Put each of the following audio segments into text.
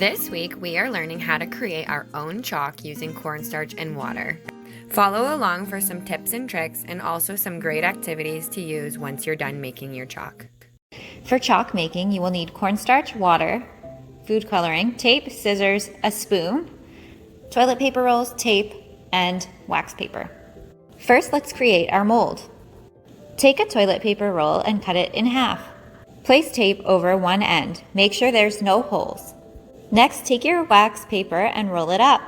This week, we are learning how to create our own chalk using cornstarch and water. Follow along for some tips and tricks and also some great activities to use once you're done making your chalk. For chalk making, you will need cornstarch, water, food coloring, tape, scissors, a spoon, toilet paper rolls, tape, and wax paper. First, let's create our mold. Take a toilet paper roll and cut it in half. Place tape over one end. Make sure there's no holes. Next, take your wax paper and roll it up.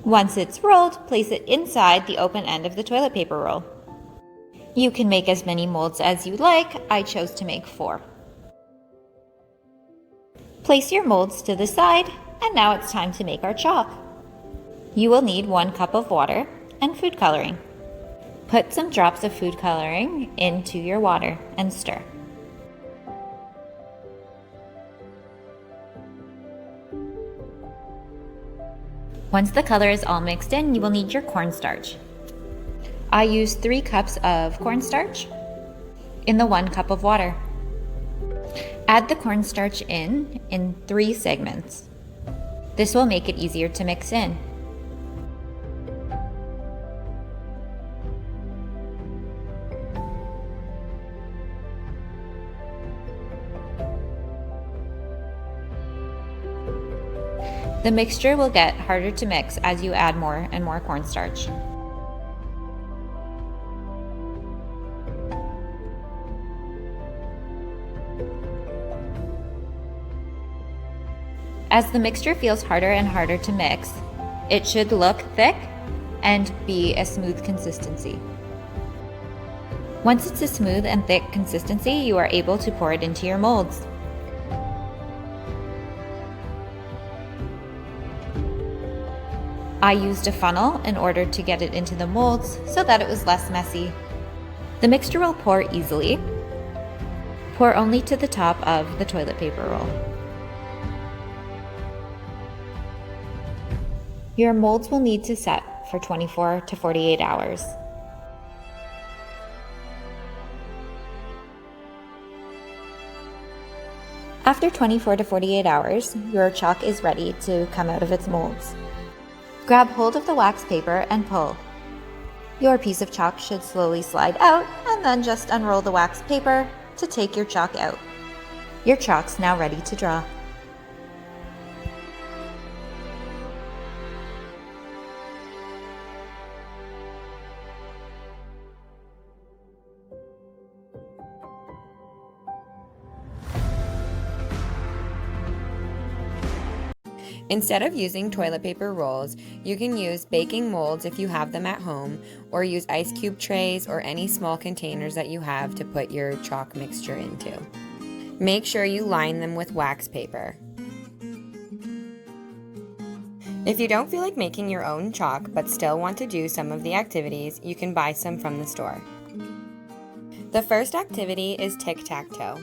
Once it's rolled, place it inside the open end of the toilet paper roll. You can make as many molds as you like. I chose to make 4. Place your molds to the side, and now it's time to make our chalk. You will need 1 cup of water and food coloring. Put some drops of food coloring into your water and stir. Once the color is all mixed in, you will need your cornstarch. I used 3 cups of cornstarch in the 1 cup of water. Add the cornstarch in 3 segments. This will make it easier to mix in. The mixture will get harder to mix as you add more and more cornstarch. As the mixture feels harder and harder to mix, it should look thick and be a smooth consistency. Once it's a smooth and thick consistency, you are able to pour it into your molds. I used a funnel in order to get it into the molds so that it was less messy. The mixture will pour easily. Pour only to the top of the toilet paper roll. Your molds will need to set for 24 to 48 hours. After 24 to 48 hours, your chalk is ready to come out of its molds. Grab hold of the wax paper and pull. Your piece of chalk should slowly slide out, and then just unroll the wax paper to take your chalk out. Your chalk's now ready to draw. Instead of using toilet paper rolls, you can use baking molds if you have them at home, or use ice cube trays or any small containers that you have to put your chalk mixture into. Make sure you line them with wax paper. If you don't feel like making your own chalk but still want to do some of the activities, you can buy some from the store. The first activity is tic-tac-toe.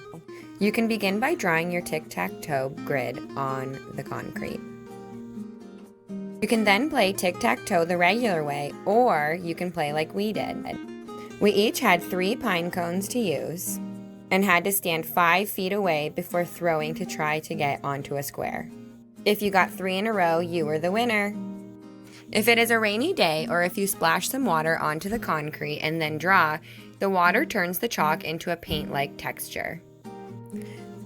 You can begin by drawing your tic-tac-toe grid on the concrete. You can then play tic-tac-toe the regular way, or you can play like we did. We each had 3 pine cones to use and had to stand 5 feet away before throwing to try to get onto a square. If you got 3 in a row, you were the winner. If it is a rainy day, or if you splash some water onto the concrete and then draw, the water turns the chalk into a paint-like texture.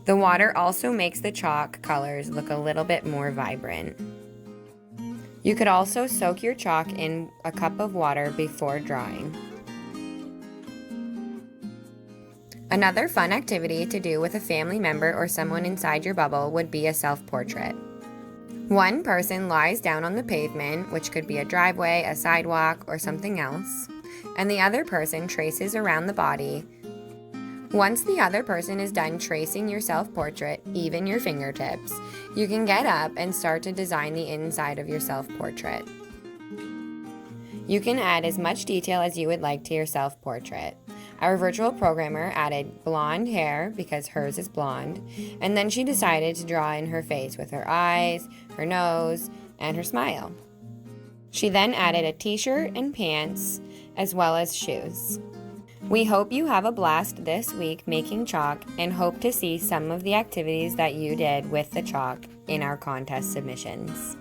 The water also makes the chalk colors look a little bit more vibrant. You could also soak your chalk in a cup of water before drawing. Another fun activity to do with a family member or someone inside your bubble would be a self-portrait. One person lies down on the pavement, which could be a driveway, a sidewalk, or something else, and the other person traces around the body. Once the other person is done tracing your self-portrait, even your fingertips, you can get up and start to design the inside of your self-portrait. You can add as much detail as you would like to your self-portrait. Our virtual programmer added blonde hair because hers is blonde, and then she decided to draw in her face with her eyes, her nose, and her smile. She then added a t-shirt and pants, as well as shoes. We hope you have a blast this week making chalk and hope to see some of the activities that you did with the chalk in our contest submissions.